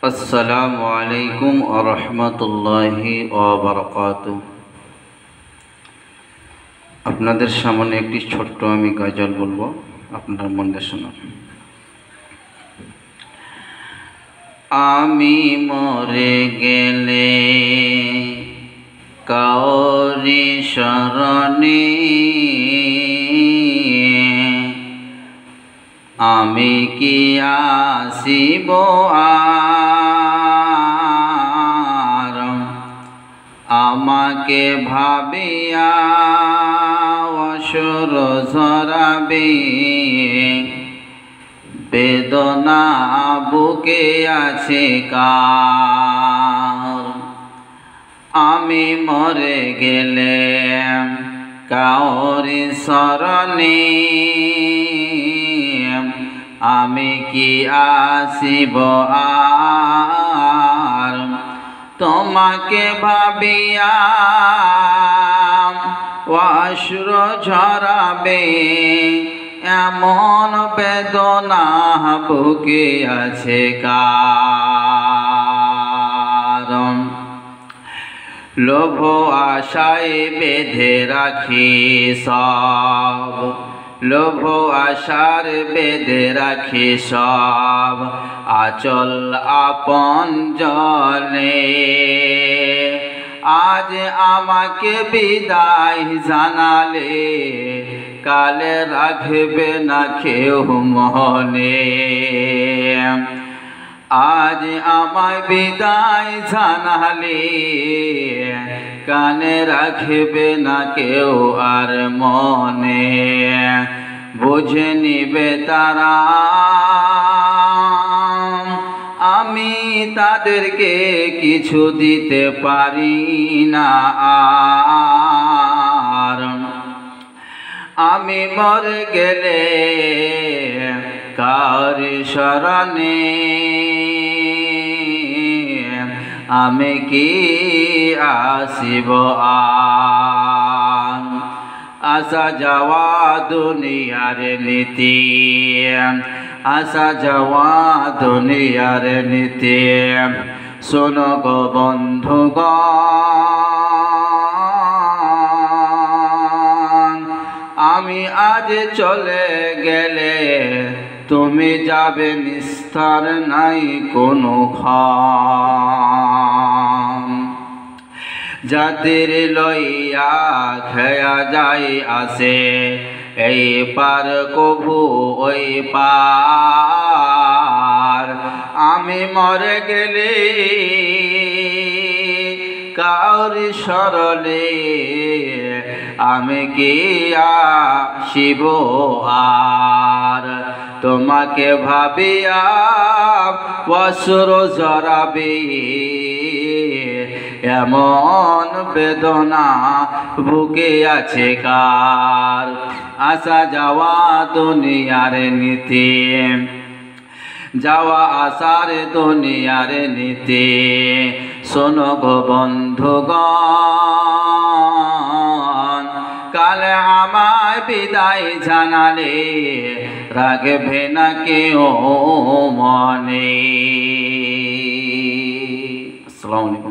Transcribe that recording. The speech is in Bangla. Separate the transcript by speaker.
Speaker 1: আসসালামু আলাইকুম ওয়া রাহমাতুল্লাহি ওয়া বারাকাতুহু। আপনাদের সামনে একটি ছোট্ট আমি গজল বলবো, আপনারা মন দিয়ে শুনুন। আমি মরে গেলে কাউরি শরণে আমি কি আসিব আর, আমাকে ভাবিয়া অসুর ঝরাবে বেদনা বুকে আছে কার। আমি মরে গেলে কাউরি শরণে আমি কি আসিব আর, তোমাকে ভাবিয়া অশ্রু ঝরাবে এমন বেদনা বুকে আছে কার। লোভ আশায় বেঁধে রাখি সব, লোভ আশার বেঁধে রাখি সব আচল আপন জনে। আজ আমাকে বিদায় জানালে কালে রাখবে না কেউ মনে। আজ আমায় বিদায় জানালে কানে রাখবে না কেউ আর মনে। বুঝে নিবে তারা আমি তাদেরকে কিছু দিতে পারি না আর। আমি মরে গেলে কারি শরণে আমি কি আসিব আর। আসা যাওয়া দুনিয়ার নীতি, আসা যাওয়া দুনিয়ার নীতি শোনো গো বন্ধুগণ। আমি আজ চলে গেলে তুমি যাবে নিস্তার নাই কোনো ক্ষণ। যাদের লইয়া খেয়া যাই আসে এই পার কভু ওই পার। আমি মরে গেলে কাউরি শরণে আমি কি আসিব আর, তোমাকে ভাবিয়া অশ্রু ঝরাবে এমন বেদনা বুকে আছে কার। আসা যাওয়া দুনিয়ার নীতি, যাওয়া আসার দুনিয়ার নীতি শোনো গো বন্ধুগণ। কালে আমায় বিদায় জানালে রাখবে না কেউ মনে। আসসালামু আলাইকুম।